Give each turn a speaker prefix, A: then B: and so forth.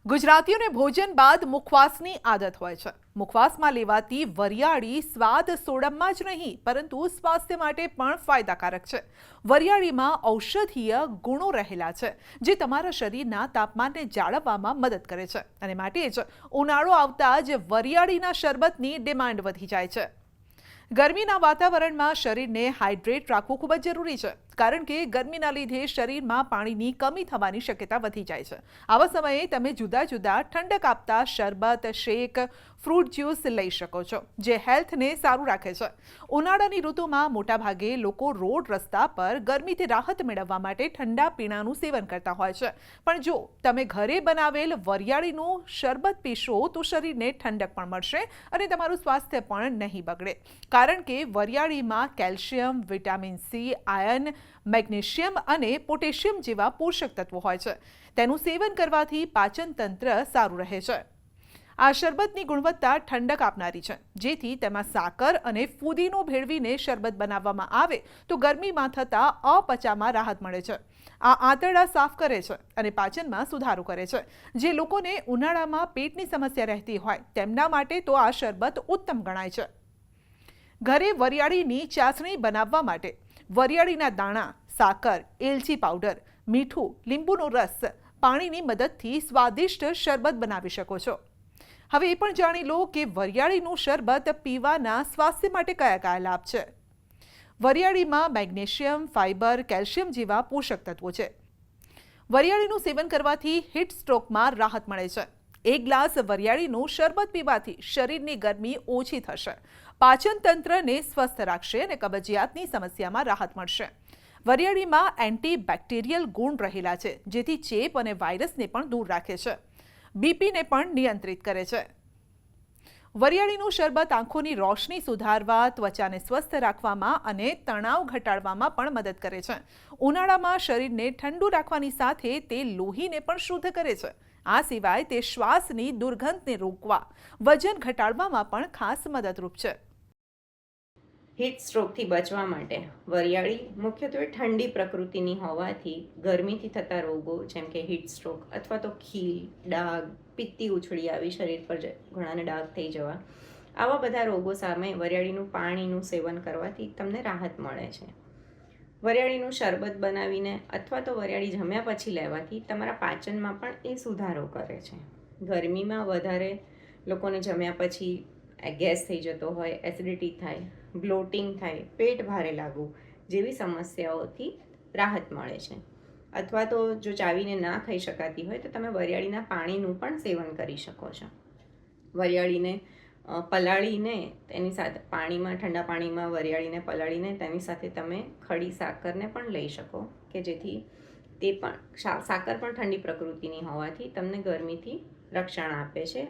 A: ગુજરાતીઓને ભોજન બાદ મુખવાસની આદત હોય છે. મુખવાસમાં લેવાતી વરિયાળી સ્વાદ સોડમમાં જ નહીં પરંતુ સ્વાસ્થ્ય માટે પણ ફાયદાકારક છે. વરિયાળીમાં ઔષધીય ગુણો રહેલા છે જે તમારા શરીરના તાપમાનને જાળવવામાં મદદ કરે છે અને માટે જ ઉનાળો આવતા જ વરિયાળીના શરબતની ડિમાન્ડ વધી જાય છે. ગરમીના વાતાવરણમાં શરીરને હાઇડ્રેટ રાખવું ખૂબ જ જરૂરી છે કારણ કે ગરમીના લીધે શરીરમાં પાણીની કમી થવાની શક્યતા વધી જાય છે. આવા સમયે તમે જુદા જુદા ઠંડક આપતા શરબત, શેક, ફ્રૂટ જ્યુસ લઈ શકો છો જે હેલ્થને સારું રાખે છે. ઉનાળાની ઋતુમાં મોટાભાગે લોકો રોડ રસ્તા પર ગરમીથી રાહત મેળવવા માટે ઠંડા પીણાનું સેવન કરતા હોય છે, પણ જો તમે ઘરે બનાવેલ વરિયાળીનું શરબત પીશો તો શરીરને ઠંડક પણ મળશે અને તમારું સ્વાસ્થ્ય પણ નહીં બગડે કારણ કે વરિયાળીમાં calcium, vitamin C, iron, magnesium અને પોટેશિયમ જેવા પોષક તત્વો હોય છે. તેનું સેવન કરવાથી પાચન તંત્ર સારું રહે છે. આ શરબતની ગુણવત્તા ઠંડક આપનારી છે જેથી તેમાં સાકર અને ફુદીનો ભેળવીને શરબત બનાવવામાં આવે તો ગરમીમાં થતા અપચામાં રાહત મળે છે. આ આંતરડા સાફ કરે છે અને પાચનમાં સુધારો કરે છે. જે લોકોને ઉનાળામાં પેટની સમસ્યા રહેતી હોય તેમના માટે તો આ શરબત ઉત્તમ ગણાય છે. ઘરે વરિયાળીની ચાસણી બનાવવા માટે વરિયાળીના દાણા, સાકર, એલચી પાવડર, મીઠું, લીંબુનો રસ, પાણીની મદદથી સ્વાદિષ્ટ શરબત બનાવી શકો છો. હવે એ પણ જાણી લો કે વરિયાળીનું શરબત પીવાના સ્વાસ્થ્ય માટે કયા કયા લાભ છે. વરિયાળીમાં મેગ્નેશિયમ, ફાઇબર, કેલ્શિયમ જેવા પોષક તત્વો છે. વરિયાળીનું સેવન કરવાથી હીટ સ્ટ્રોકમાં રાહત મળે છે. 1 ગ્લાસ વરિયાળીનું શરબત પીવાથી શરીરની ગરમી ઓછી થશે, પાચન તંત્રને સ્વસ્થ રાખશે અને કબજિયાતની સમસ્યામાં રાહત મળશે. વરિયાળીમાં એન્ટીબેક્ટેરિયલ ગુણ રહેલા છે જેથી ચેપ અને વાયરસને પણ દૂર રાખે છે. બીપીને પણ નિયંત્રિત કરે છે. વરિયાળીનું શરબત આંખોની રોશની સુધારવા, ત્વચાને સ્વસ્થ રાખવામાં અને તણાવ ઘટાડવામાં પણ મદદ કરે છે. ઉનાળામાં શરીરને ઠંડુ રાખવાની સાથે તે લોહીને પણ શુદ્ધ કરે છે. આ સિવાય તે શ્વાસની દુર્ગંધને રોકવા, વજન ઘટાડવામાં પણ ખાસ મદદરૂપ છે.
B: હીટ સ્ટ્રોકથી બચવા માટે વરિયાળી મુખ્યત્વે ઠંડી પ્રકૃતિની હોવાથી ગરમીથી થતા રોગો જેમ કે હીટ સ્ટ્રોક અથવા તો ખીલ, ડાઘ, પિત્તી ઉછળી આવી શરીર પર ઘણાને ડાઘ થઈ જવા, આવા બધા રોગો સામે વરિયાળીનું પાણીનું સેવન કરવાથી તમને રાહત મળે છે. વરિયાળીનું શરબત બનાવીને અથવા તો વરિયાળી જમ્યા પછી લેવાથી તમારા પાચનમાં પણ એ સુધારો કરે છે. ગરમીમાં વધારે લોકોને જમ્યા પછી ગેસ થઈ જતો હોય, એસિડિટી થાય, બ્લોટિંગ થાય, પેટ ભારે લાગવું જેવી સમસ્યાઓથી રાહત મળે છે. અથવા તો જો ચાવીને ના ખાઈ શકાતી હોય તો તમે વરિયાળીના પાણીનું પણ સેવન કરી શકો છો. વરિયાળીને પલાળીને તેની સાથે ઠંડા પાણીમાં વરિયાળીને પલાળીને તેની સાથે તમે ખડી સાકરને પણ લઈ શકો કે જેથી તે પણ સાકર પણ ઠંડી પ્રકૃતિની હોવાથી તમને ગરમીથી રક્ષણ આપે છે.